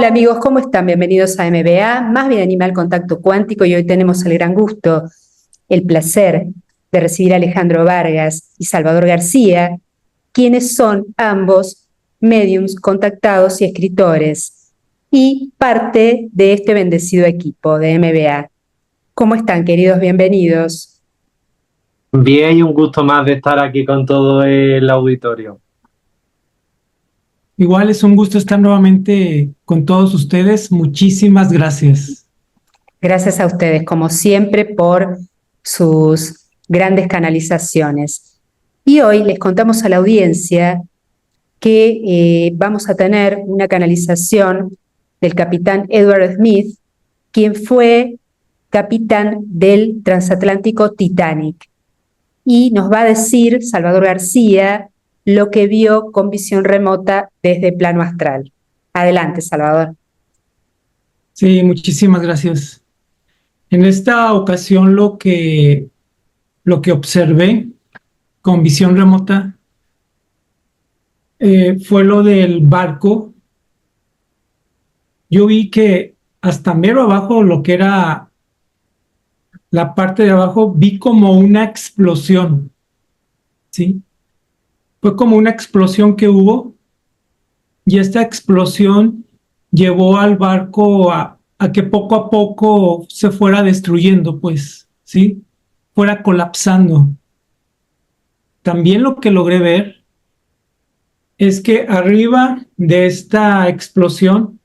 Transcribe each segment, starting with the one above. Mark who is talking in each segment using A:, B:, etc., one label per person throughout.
A: Hola amigos, ¿cómo están? Bienvenidos a MBA, más bien Animal Contacto Cuántico, y hoy tenemos el gran gusto, el placer de recibir a Alejandro Vargas y Salvador García, quienes son ambos médiums contactados y escritores y parte de este bendecido equipo de MBA. ¿Cómo están, queridos? Bienvenidos.
B: Bien, y un gusto más de estar aquí con todo el auditorio.
C: Igual es un gusto estar nuevamente con todos ustedes. Muchísimas gracias.
A: Gracias a ustedes, como siempre, por sus grandes canalizaciones. Y hoy les contamos a la audiencia que vamos a tener una canalización del capitán Edward Smith, quien fue capitán del transatlántico Titanic. Y nos va a decir Salvador García lo que vio con visión remota desde plano astral. Adelante, Salvador.
C: Sí, muchísimas gracias. En esta ocasión lo que observé con visión remota fue lo del barco. Yo vi que hasta mero abajo, lo que era la parte de abajo, vi como una explosión, ¿sí? Fue como una explosión que hubo y esta explosión llevó al barco a que poco a poco se fuera destruyendo, pues, ¿sí? Fuera colapsando. También lo que logré ver es que arriba de esta explosión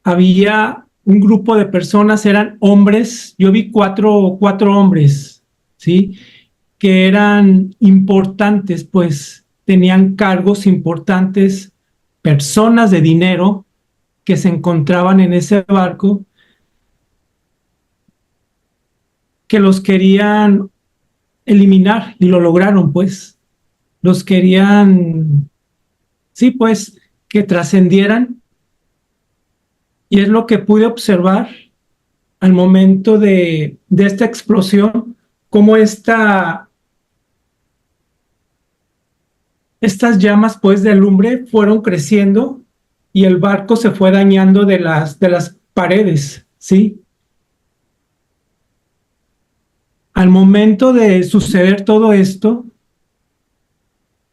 C: había un grupo de personas, eran hombres, yo vi cuatro hombres, ¿sí? Que eran importantes, pues tenían cargos importantes, personas de dinero que se encontraban en ese barco, que los querían eliminar y lo lograron, pues. Los querían, sí, pues, que trascendieran. Y es lo que pude observar al momento de esta explosión, cómo estas llamas, pues, de lumbre fueron creciendo y el barco se fue dañando de las paredes, ¿sí? Al momento de suceder todo esto,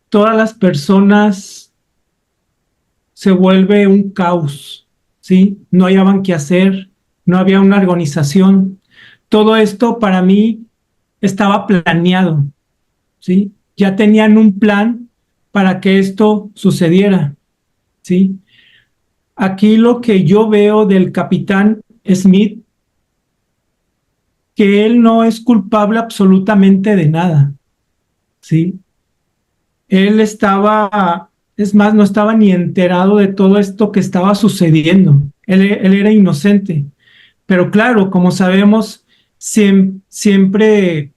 C: todas las personas se vuelve un caos, ¿sí? No hallaban qué hacer, no había una organización. Todo esto para mí estaba planeado, ¿sí? Ya tenían un plan para que esto sucediera, ¿sí? Aquí lo que yo veo del capitán Smith, que él no es culpable absolutamente de nada, ¿sí? Él estaba, es más, no estaba ni enterado de todo esto que estaba sucediendo. Él era inocente. Pero claro, como sabemos, siempre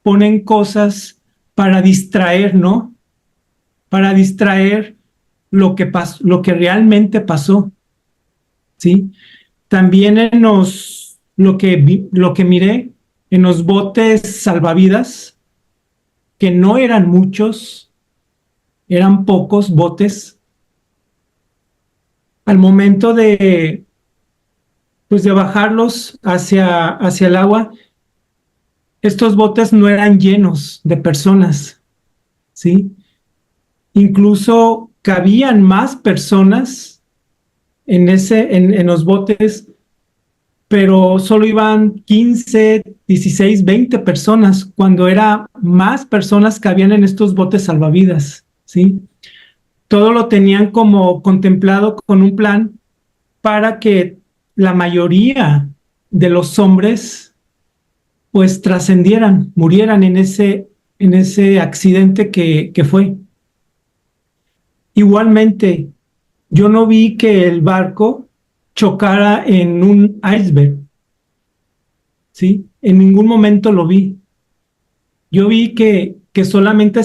C: ponen cosas para distraer, ¿no? Para distraer lo que realmente pasó, ¿sí? También lo que miré en los botes salvavidas, que no eran muchos, eran pocos botes. Al momento pues de bajarlos hacia el agua, estos botes no eran llenos de personas, ¿sí? Incluso cabían más personas en los botes, pero solo iban 15, 16, 20 personas, cuando era más personas que habían en estos botes salvavidas, ¿sí? Todo lo tenían como contemplado con un plan para que la mayoría de los hombres pues trascendieran, murieran en ese accidente que fue. Igualmente, yo no vi que el barco chocara en un iceberg, ¿sí? En ningún momento lo vi. Yo vi que solamente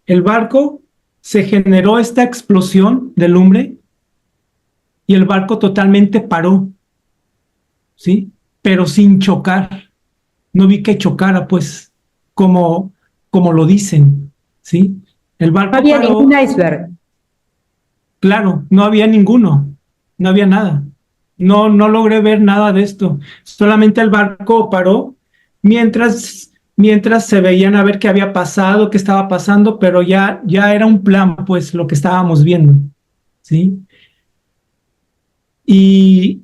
C: el barco se generó esta explosión de lumbre y el barco totalmente paró, ¿sí? Pero sin chocar. No vi que chocara, pues, como lo dicen, ¿sí? El
A: No
C: barco
A: había ningún
C: paró,
A: iceberg.
C: claro, no había ninguno, no había nada. No logré ver nada de esto. Solamente el barco paró mientras se veían a ver qué había pasado, qué estaba pasando, pero ya era un plan, pues, lo que estábamos viendo, ¿sí? Y,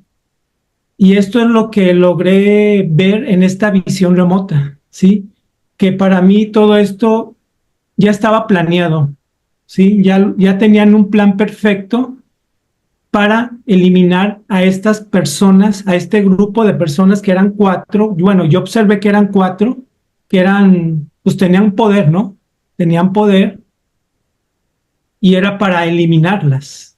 C: y esto es lo que logré ver en esta visión remota, ¿sí? Que para mí todo esto ya estaba planeado, ¿sí? Ya tenían un plan perfecto para eliminar a estas personas, a este grupo de personas que eran 4. Bueno, yo observé que eran 4, que pues tenían poder, ¿no? Tenían poder y era para eliminarlas.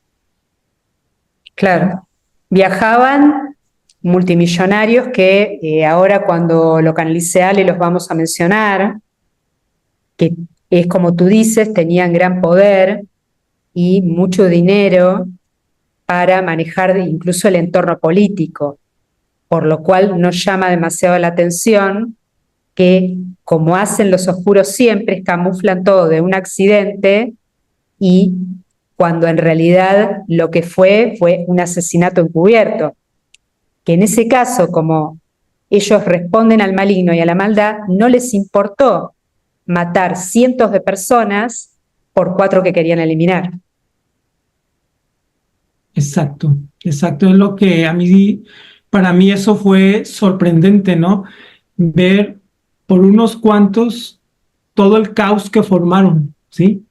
A: Claro. Viajaban multimillonarios que ahora cuando lo canalice Ale los vamos a mencionar, que es como tú dices, tenían gran poder y mucho dinero para manejar incluso el entorno político, por lo cual no llama demasiado la atención que, como hacen los oscuros siempre, camuflan todo de un accidente y cuando en realidad lo que fue un asesinato encubierto, que en ese caso, como ellos responden al maligno y a la maldad, no les importó matar cientos de personas por 4 que querían eliminar.
C: Exacto, exacto. Es lo que para mí eso fue sorprendente, ¿no? Ver por unos cuantos todo el caos que formaron, ¿sí?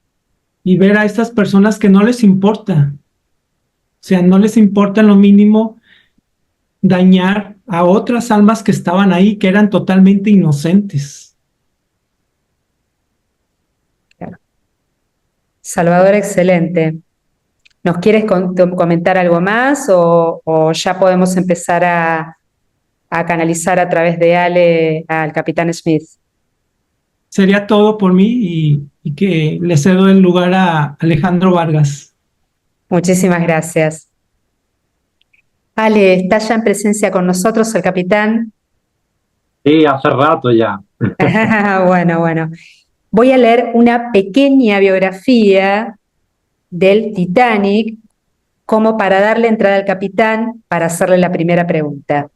C: Y ver a estas personas que no les importa, o sea, no les importa en lo mínimo dañar a otras almas que estaban ahí, que eran totalmente inocentes.
A: Claro. Salvador, excelente. ¿Nos quieres comentar algo más o ya podemos empezar a canalizar a través de Ale al Capitán Smith?
C: Sería todo por mí y que le cedo el lugar a Alejandro Vargas.
A: Muchísimas gracias. Ale, ¿está ya en presencia con nosotros el capitán?
B: Sí, hace rato ya.
A: Bueno. Voy a leer una pequeña biografía del Titanic como para darle entrada al capitán para hacerle la primera pregunta.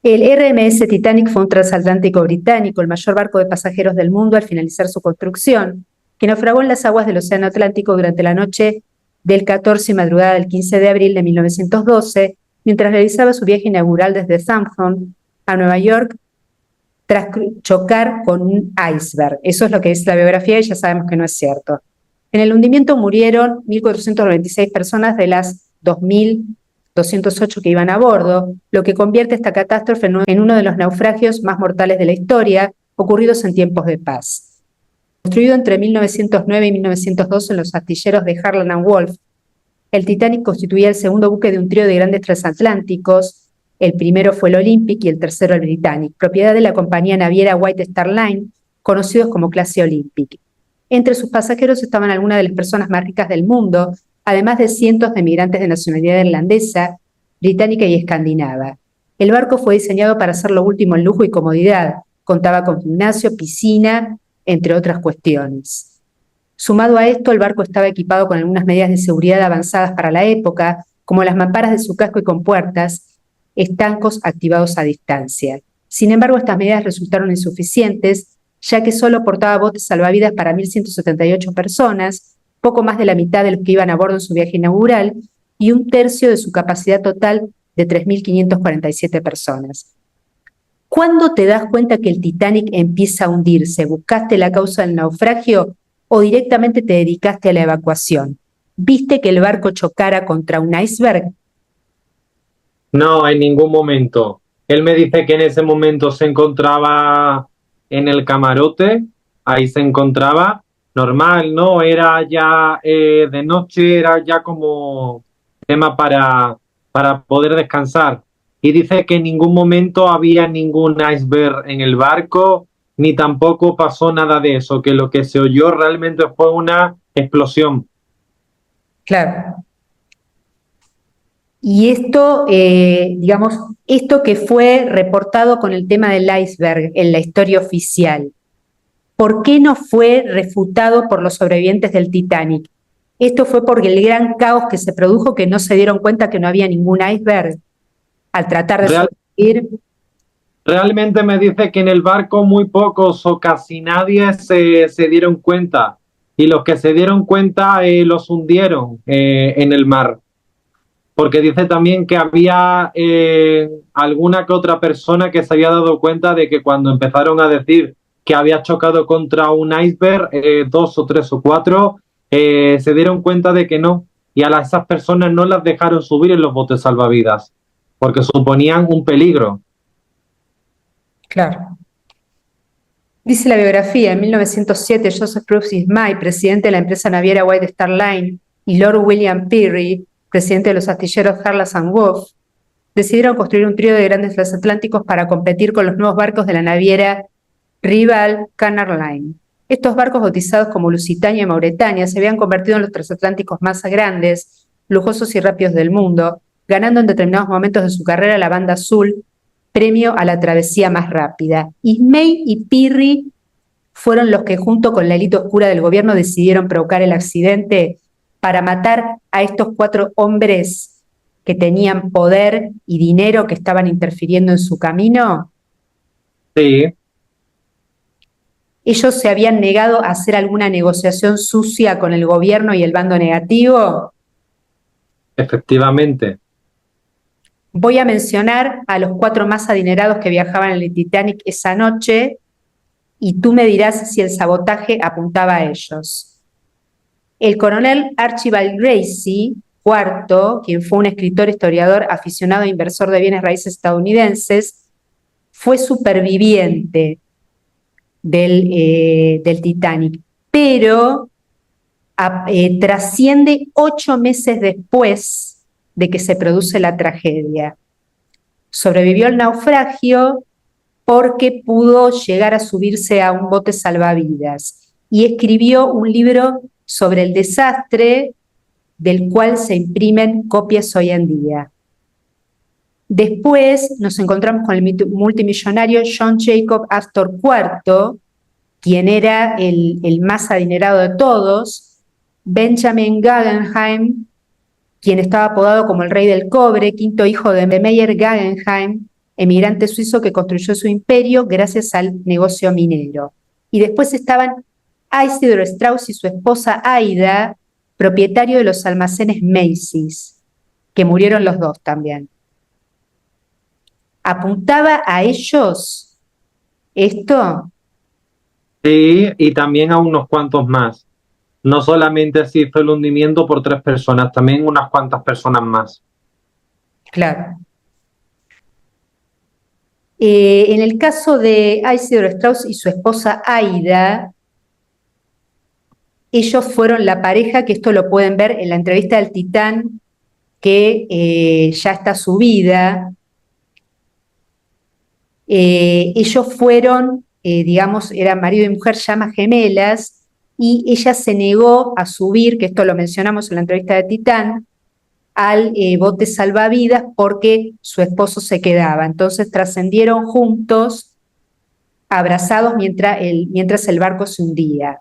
A: El RMS Titanic fue un transatlántico británico, el mayor barco de pasajeros del mundo al finalizar su construcción, que naufragó en las aguas del Océano Atlántico durante la noche del 14 y madrugada del 15 de abril de 1912, mientras realizaba su viaje inaugural desde Southampton a Nueva York tras chocar con un iceberg. Eso es lo que dice la biografía y ya sabemos que no es cierto. En el hundimiento murieron 1.496 personas de las 2.208 que iban a bordo, lo que convierte esta catástrofe en uno de los naufragios más mortales de la historia, ocurridos en tiempos de paz. Construido entre 1909 y 1912 en los astilleros de Harland and Wolff, el Titanic constituía el segundo buque de un trío de grandes transatlánticos. El primero fue el Olympic y el tercero el Britannic, propiedad de la compañía naviera White Star Line, conocidos como clase Olympic. Entre sus pasajeros estaban algunas de las personas más ricas del mundo, además de cientos de migrantes de nacionalidad irlandesa, británica y escandinava. El barco fue diseñado para hacer lo último en lujo y comodidad. Contaba con gimnasio, piscina, entre otras cuestiones. Sumado a esto, el barco estaba equipado con algunas medidas de seguridad avanzadas para la época, como las mamparas de su casco y compuertas, estancos activados a distancia. Sin embargo, estas medidas resultaron insuficientes, ya que solo portaba botes salvavidas para 1.178 personas, poco más de la mitad de los que iban a bordo en su viaje inaugural, y un tercio de su capacidad total de 3.547 personas. ¿Cuándo te das cuenta que el Titanic empieza a hundirse? ¿Buscaste la causa del naufragio o directamente te dedicaste a la evacuación? ¿Viste que el barco chocara contra un iceberg?
B: No, en ningún momento. Él me dice que en ese momento se encontraba en el camarote, ahí se encontraba normal, ¿no? Era ya de noche, era ya como tema para poder descansar. Y dice que en ningún momento había ningún iceberg en el barco, ni tampoco pasó nada de eso, que lo que se oyó realmente fue una explosión.
A: Claro. Y esto, digamos, esto que fue reportado con el tema del iceberg en la historia oficial, ¿por qué no fue refutado por los sobrevivientes del Titanic? Esto fue porque el gran caos que se produjo, que no se dieron cuenta que no había ningún iceberg al tratar de
B: Real-
A: sobrevivir.
B: Realmente me dice que en el barco muy pocos o casi nadie se dieron cuenta. Y los que se dieron cuenta los hundieron en el mar. Porque dice también que había alguna que otra persona que se había dado cuenta de que cuando empezaron a decir que había chocado contra un iceberg, dos o tres o cuatro, se dieron cuenta de que no. Y esas personas no las dejaron subir en los botes salvavidas, porque suponían un peligro.
A: Claro. Dice la biografía, en 1907, Joseph Brooks Ismay, presidente de la empresa naviera White Star Line, y Lord William Peary, presidente de los astilleros Harland and Wolff, decidieron construir un trío de grandes transatlánticos para competir con los nuevos barcos de la naviera rival Cunard Line. Estos barcos, bautizados como Lusitania y Mauretania, se habían convertido en los transatlánticos más grandes, lujosos y rápidos del mundo, ganando en determinados momentos de su carrera la banda azul, premio a la travesía más rápida. Ismay y Peary fueron los que, junto con la élite oscura del gobierno, decidieron provocar el accidente para matar a estos 4 hombres que tenían poder y dinero que estaban interfiriendo en su camino.
B: Sí,
A: ¿Ellos se habían negado a hacer alguna negociación sucia con el gobierno y el bando negativo?
B: efectivamente.
A: Voy a mencionar a los 4 más adinerados que viajaban en el Titanic esa noche y tú me dirás si el sabotaje apuntaba a ellos. El coronel Archibald Gracie, cuarto, quien fue un escritor, historiador, aficionado e inversor de bienes raíces estadounidenses, fue superviviente del Titanic, pero trasciende 8 meses después de que se produce la tragedia. Sobrevivió al naufragio porque pudo llegar a subirse a un bote salvavidas y escribió un libro sobre el desastre del cual se imprimen copias hoy en día. Después nos encontramos con el multimillonario John Jacob Astor IV, quien era el más adinerado de todos, Benjamin Guggenheim, quien estaba apodado como el rey del cobre, quinto hijo de Meyer Guggenheim, emigrante suizo que construyó su imperio gracias al negocio minero. Y después estaban Isidor Straus y su esposa Aida, propietario de los almacenes Macy's, que murieron los dos también. ¿Apuntaba a ellos esto?
B: Sí, y también a unos cuantos más. No solamente se hizo el hundimiento por 3 personas, también unas cuantas personas más.
A: Claro. En el caso de Isidor Straus y su esposa Aida, ellos fueron la pareja, que esto lo pueden ver en la entrevista del Titán, que ya está subida. Ellos fueron, digamos, eran marido y mujer, llamas gemelas, y ella se negó a subir, que esto lo mencionamos en la entrevista de Titán, al bote salvavidas porque su esposo se quedaba. Entonces trascendieron juntos, abrazados, mientras el barco se hundía.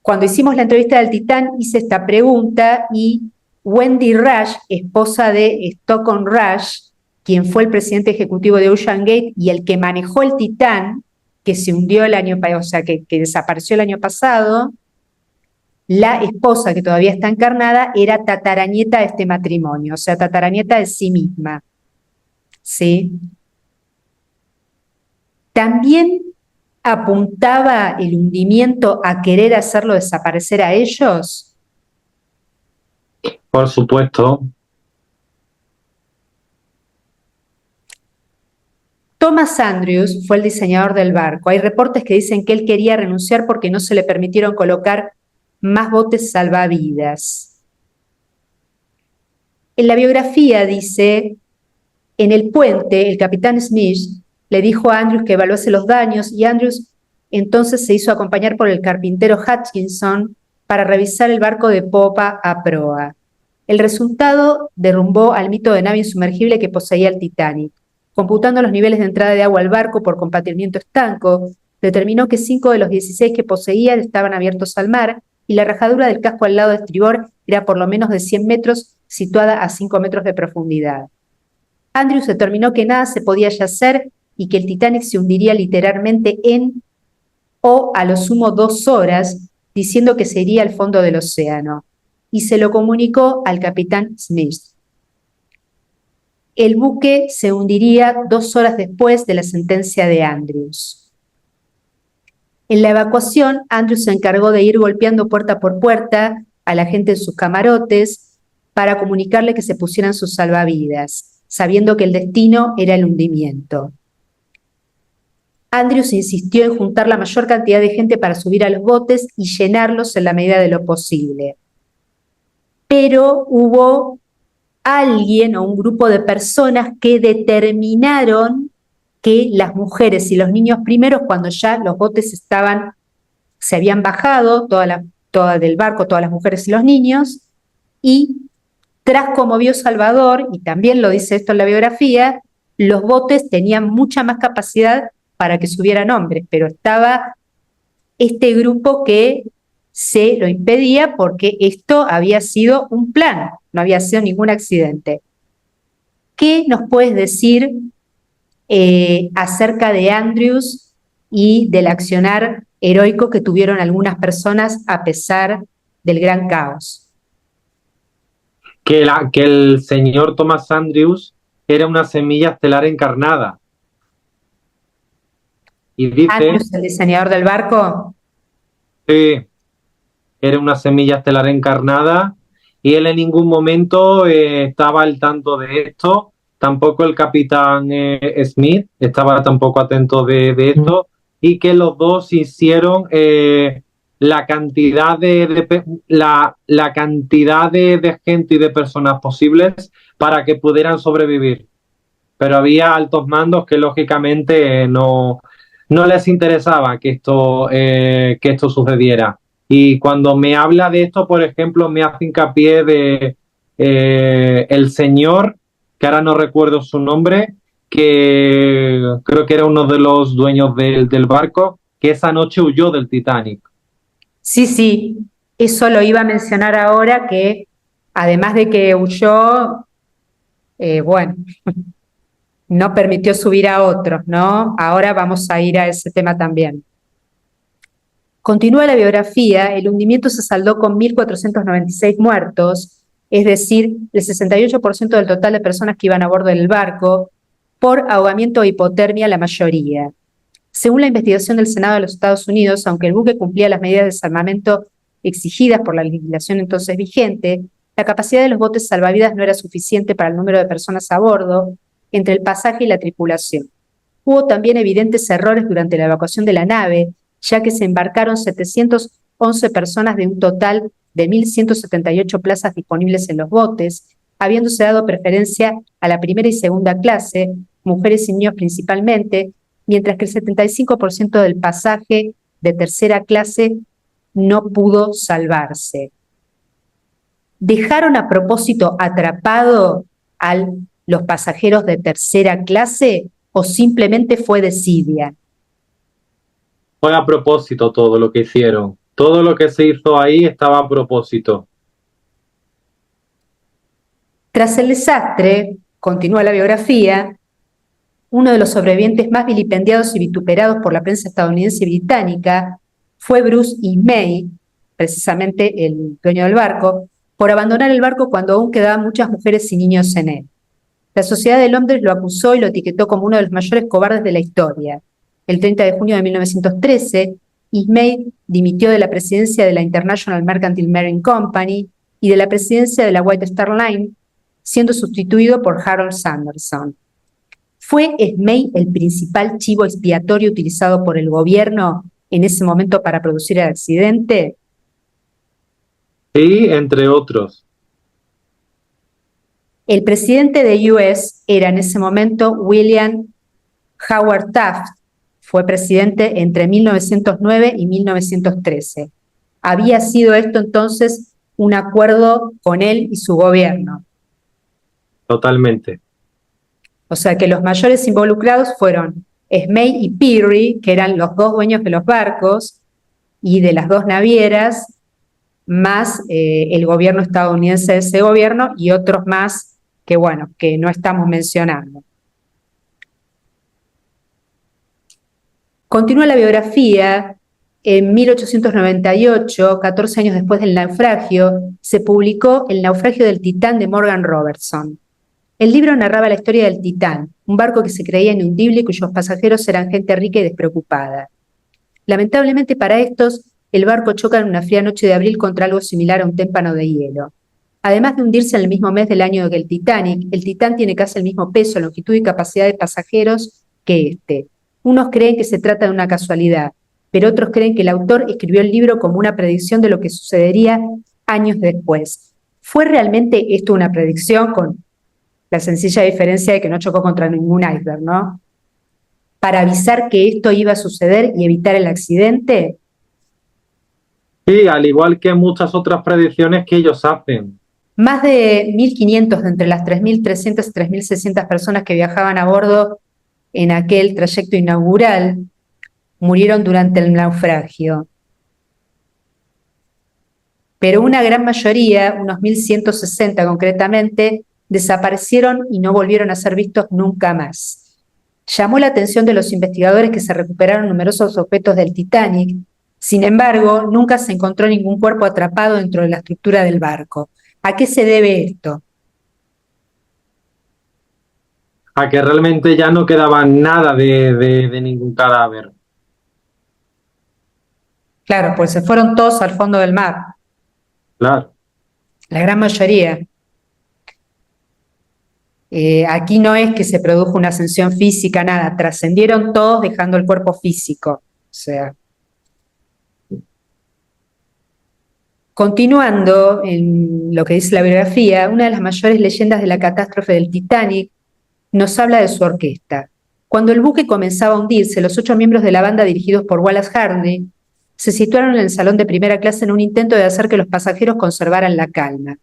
A: Cuando hicimos la entrevista del Titán, hice esta pregunta y Wendy Rush, esposa de Stockton Rush, quien fue el presidente ejecutivo de Ocean Gate y el que manejó el Titán, que se hundió el año pasado, o sea, que desapareció el año pasado, la esposa, que todavía está encarnada, era tataranieta de este matrimonio, o sea, tataranieta de sí misma. ¿Sí? También apuntaba el hundimiento a querer hacerlo desaparecer a ellos.
B: Por supuesto.
A: Thomas Andrews fue el diseñador del barco. Hay reportes que dicen que él quería renunciar porque no se le permitieron colocar más botes salvavidas. En la biografía dice, en el puente, el capitán Smith le dijo a Andrews que evaluase los daños y Andrews entonces se hizo acompañar por el carpintero Hutchinson para revisar el barco de popa a proa. El resultado derrumbó al mito de nave insumergible que poseía el Titanic. Computando los niveles de entrada de agua al barco por compartimiento estanco, determinó que 5 de los 16 que poseía estaban abiertos al mar y la rajadura del casco al lado de estribor era por lo menos de 100 metros, situada a 5 metros de profundidad. Andrews determinó que nada se podía ya hacer y que el Titanic se hundiría literalmente en o a lo sumo 2 horas, diciendo que se iría al fondo del océano, y se lo comunicó al capitán Smith. El buque se hundiría 2 horas después de la sentencia de Andrews. En la evacuación, Andrews se encargó de ir golpeando puerta por puerta a la gente en sus camarotes para comunicarle que se pusieran sus salvavidas, sabiendo que el destino era el hundimiento. Andrews insistió en juntar la mayor cantidad de gente para subir a los botes y llenarlos en la medida de lo posible. Pero hubo alguien o un grupo de personas que determinaron que las mujeres y los niños primeros, cuando ya los botes se habían bajado, del barco, todas las mujeres y los niños, y tras como vio Salvador, y también lo dice esto en la biografía, los botes tenían mucha más capacidad para que subieran hombres, pero estaba este grupo que se lo impedía porque esto había sido un plan, no había sido ningún accidente. ¿Qué nos puedes decir acerca de Andrews y del accionar heroico que tuvieron algunas personas a pesar del gran caos?
B: Que el señor Thomas Andrews era una semilla estelar encarnada. Y dice...
A: ¿Andrews, el diseñador del barco?
B: Sí, era una semilla estelar encarnada y él en ningún momento estaba al tanto de esto. Tampoco el capitán Smith estaba tampoco atento de esto, y que los dos hicieron la cantidad la cantidad de gente y de personas posibles para que pudieran sobrevivir. Pero había altos mandos que lógicamente no les interesaba que esto sucediera. Y cuando me habla de esto, por ejemplo, me hace hincapié de el señor, que ahora no recuerdo su nombre, que creo que era uno de los dueños del barco, que esa noche huyó del Titanic.
A: Sí, eso lo iba a mencionar ahora, que además de que huyó, bueno, no permitió subir a otros, ¿no? Ahora vamos a ir a ese tema también. Continúa la biografía, el hundimiento se saldó con 1.496 muertos, es decir, el 68% del total de personas que iban a bordo del barco, por ahogamiento o hipotermia la mayoría. Según la investigación del Senado de los Estados Unidos, aunque el buque cumplía las medidas de desarmamento exigidas por la legislación entonces vigente, la capacidad de los botes salvavidas no era suficiente para el número de personas a bordo, entre el pasaje y la tripulación. Hubo también evidentes errores durante la evacuación de la nave, ya que se embarcaron 711 personas de un total de 1.178 plazas disponibles en los botes, habiéndose dado preferencia a la primera y segunda clase, mujeres y niños principalmente, mientras que el 75% del pasaje de tercera clase no pudo salvarse. ¿Dejaron a propósito atrapado a los pasajeros de tercera clase o simplemente fue desidia?
B: Fue a propósito todo lo que hicieron. Todo lo que se hizo ahí estaba a propósito.
A: Tras el desastre, continúa la biografía, uno de los sobrevivientes más vilipendiados y vituperados por la prensa estadounidense y británica fue Bruce Ismay, precisamente el dueño del barco, por abandonar el barco cuando aún quedaban muchas mujeres y niños en él. La Sociedad de Londres lo acusó y lo etiquetó como uno de los mayores cobardes de la historia. El 30 de junio de 1913, Ismay dimitió de la presidencia de la International Mercantile Marine Company y de la presidencia de la White Star Line, siendo sustituido por Harold Sanderson. ¿Fue Ismay el principal chivo expiatorio utilizado por el gobierno en ese momento para producir el accidente?
B: Sí, entre otros.
A: El presidente de US era en ese momento William Howard Taft. Fue presidente entre 1909 y 1913. Había sido esto entonces un acuerdo con él y su gobierno.
B: Totalmente.
A: O sea que los mayores involucrados fueron Ismay y Peary, que eran los dos dueños de los barcos y de las dos navieras, más el gobierno estadounidense de ese gobierno y otros más que, bueno, que no estamos mencionando. Continúa la biografía. En 1898, 14 años después del naufragio, se publicó El naufragio del Titán de Morgan Robertson. El libro narraba la historia del Titán, un barco que se creía inhundible y cuyos pasajeros eran gente rica y despreocupada. Lamentablemente para estos, el barco choca en una fría noche de abril contra algo similar a un témpano de hielo. Además de hundirse en el mismo mes del año que el Titanic, el Titán tiene casi el mismo peso, longitud y capacidad de pasajeros que este. Unos creen que se trata de una casualidad, pero otros creen que el autor escribió el libro como una predicción de lo que sucedería años después. ¿Fue realmente esto una predicción, con la sencilla diferencia de que no chocó contra ningún iceberg, ¿no? Para avisar que esto iba a suceder y evitar el accidente?
B: Sí, al igual que muchas otras predicciones que ellos hacen.
A: Más de 1.500 de entre las 3.300 y 3.600 personas que viajaban a bordo en aquel trayecto inaugural murieron durante el naufragio. Pero una gran mayoría, unos 1.160 concretamente, desaparecieron y no volvieron a ser vistos nunca más. Llamó la atención de los investigadores que se recuperaron numerosos objetos del Titanic. Sin embargo, nunca se encontró ningún cuerpo atrapado dentro de la estructura del barco. ¿A qué se debe esto?
B: A que realmente ya no quedaba nada de ningún cadáver.
A: Claro, pues se fueron todos al fondo del mar.
B: Claro.
A: La gran mayoría. Aquí no es que se produjo una ascensión física, nada. Trascendieron todos dejando el cuerpo físico. O sea. Continuando en lo que dice la biografía, una de las mayores leyendas de la catástrofe del Titanic nos habla de su orquesta. Cuando el buque comenzaba a hundirse, los 8 miembros de la banda dirigidos por Wallace Harney se situaron en el salón de primera clase en un intento de hacer que los pasajeros conservaran la calma.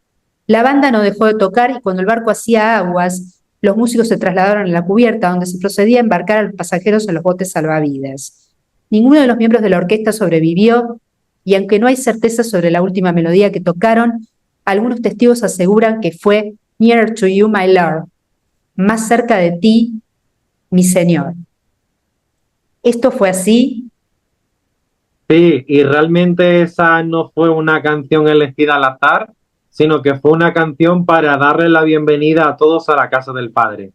A: La banda no dejó de tocar y cuando el barco hacía aguas, los músicos se trasladaron a la cubierta donde se procedía a embarcar a los pasajeros en los botes salvavidas. Ninguno de los miembros de la orquesta sobrevivió y aunque no hay certeza sobre la última melodía que tocaron, algunos testigos aseguran que fue Nearer to You, My Lord, más cerca de ti, mi Señor. ¿Esto fue así?
B: Sí, y realmente esa no fue una canción elegida al azar, sino que fue una canción para darle la bienvenida a todos a la casa del Padre.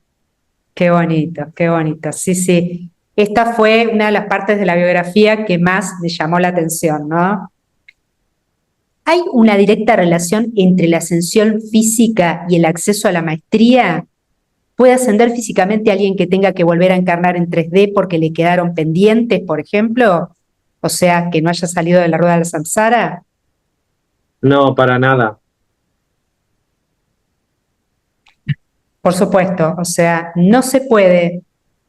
A: Qué bonito, qué bonito. Sí, sí. Esta fue una de las partes de la biografía que más me llamó la atención, ¿no? ¿Hay una directa relación entre la ascensión física y el acceso a la maestría? ¿Puede ascender físicamente alguien que tenga que volver a encarnar en 3D porque le quedaron pendientes, por ejemplo? O sea, que no haya salido de la rueda del samsara.
B: No, para nada.
A: Por supuesto, o sea, no se puede,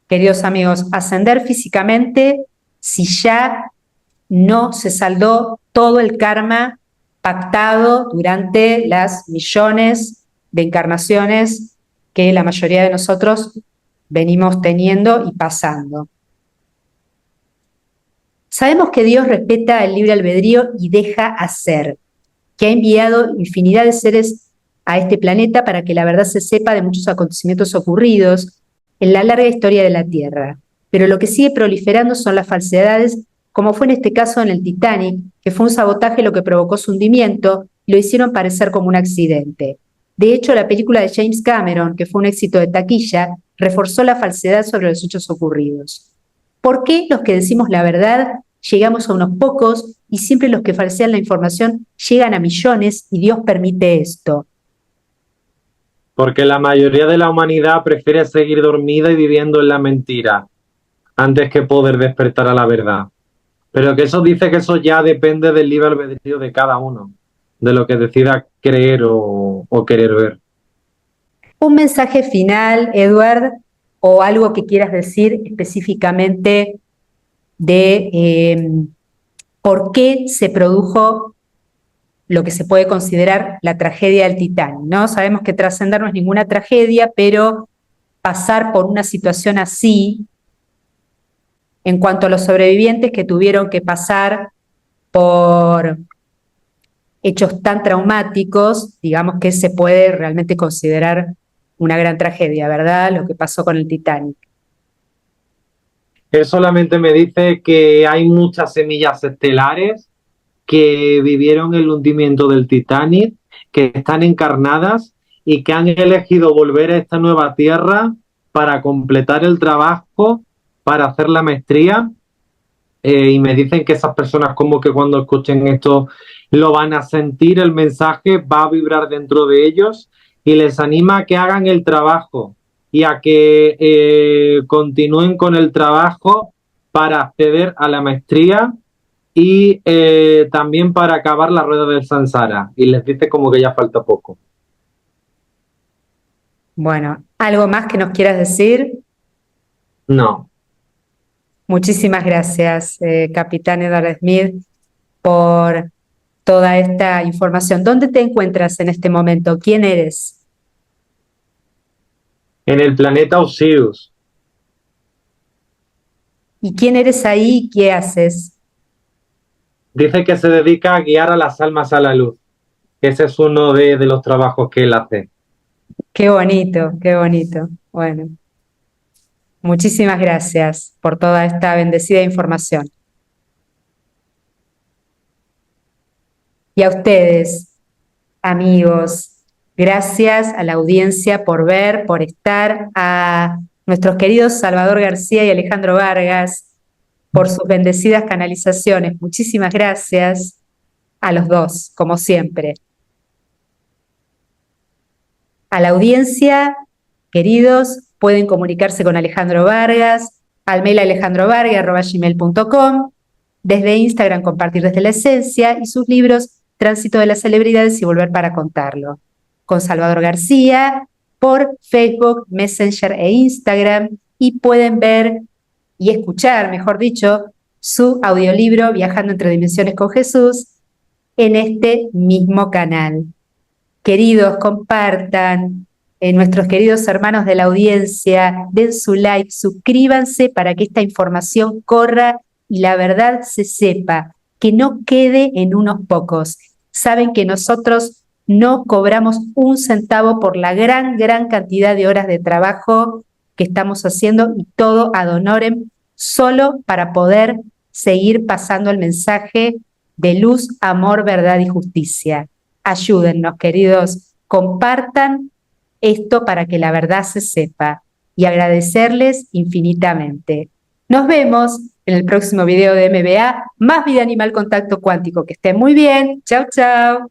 A: queridos amigos, ascender físicamente si ya no se saldó todo el karma pactado durante las millones de encarnaciones que la mayoría de nosotros venimos teniendo y pasando. Sabemos que Dios respeta el libre albedrío y deja hacer, que ha enviado infinidad de seres a este planeta para que la verdad se sepa de muchos acontecimientos ocurridos en la larga historia de la Tierra. Pero lo que sigue proliferando son las falsedades, como fue en este caso en el Titanic, que fue un sabotaje lo que provocó su hundimiento y lo hicieron parecer como un accidente. De hecho, la película de James Cameron, que fue un éxito de taquilla, reforzó la falsedad sobre los hechos ocurridos. ¿Por qué los que decimos la verdad llegamos a unos pocos y siempre los que falsean la información llegan a millones y Dios permite esto?
B: Porque la mayoría de la humanidad prefiere seguir dormida y viviendo en la mentira, antes que poder despertar a la verdad. Pero que eso dice que eso ya depende del libre albedrío de cada uno, de lo que decida creer o querer ver.
A: Un mensaje final, Edward, o algo que quieras decir específicamente de por qué se produjo lo que se puede considerar la tragedia del Titanic, ¿no? Sabemos que trascender no es ninguna tragedia, pero pasar por una situación así, en cuanto a los sobrevivientes que tuvieron que pasar por hechos tan traumáticos, digamos que se puede realmente considerar una gran tragedia, ¿verdad? Lo que pasó con el Titanic.
B: Él solamente me dice que hay muchas semillas estelares que vivieron el hundimiento del Titanic, que están encarnadas y que han elegido volver a esta nueva tierra para completar el trabajo, para hacer la maestría. Y me dicen que esas personas como que cuando escuchen esto lo van a sentir, el mensaje va a vibrar dentro de ellos y les anima a que hagan el trabajo y a que continúen con el trabajo para acceder a la maestría y también para acabar la rueda del Sansara. Y les dice como que ya falta poco.
A: Bueno, ¿algo más que nos quieras decir?
B: No.
A: Muchísimas gracias, Capitán Edward Smith, por toda esta información. ¿Dónde te encuentras en este momento? ¿Quién eres?
B: En el planeta Osiris.
A: ¿Y quién eres ahí y qué haces?
B: Dice que se dedica a guiar a las almas a la luz. Ese es uno de los trabajos que él hace.
A: Qué bonito, qué bonito. Bueno, muchísimas gracias por toda esta bendecida información. Y a ustedes, amigos, gracias a la audiencia por ver, por estar, a nuestros queridos Salvador García y Alejandro Vargas por sus bendecidas canalizaciones. Muchísimas gracias a los dos, como siempre. A la audiencia, queridos, pueden comunicarse con Alejandro Vargas al mail alejandrovargas@gmail.com, desde Instagram compartir desde la esencia y sus libros Tránsito de las celebridades y volver para contarlo. Con Salvador García por Facebook, Messenger e Instagram, y pueden ver y escuchar, mejor dicho, su audiolibro Viajando entre Dimensiones con Jesús en este mismo canal. Queridos, compartan, nuestros queridos hermanos de la audiencia, den su like, suscríbanse para que esta información corra y la verdad se sepa, que no quede en unos pocos. Saben que nosotros no cobramos un centavo por la gran cantidad de horas de trabajo que estamos haciendo y todo ad honorem, solo para poder seguir pasando el mensaje de luz, amor, verdad y justicia. Ayúdennos, queridos, compartan esto para que la verdad se sepa y agradecerles infinitamente. Nos vemos en el próximo video de MBA, Más Vida Animal Contacto Cuántico. Que estén muy bien. Chau, chau.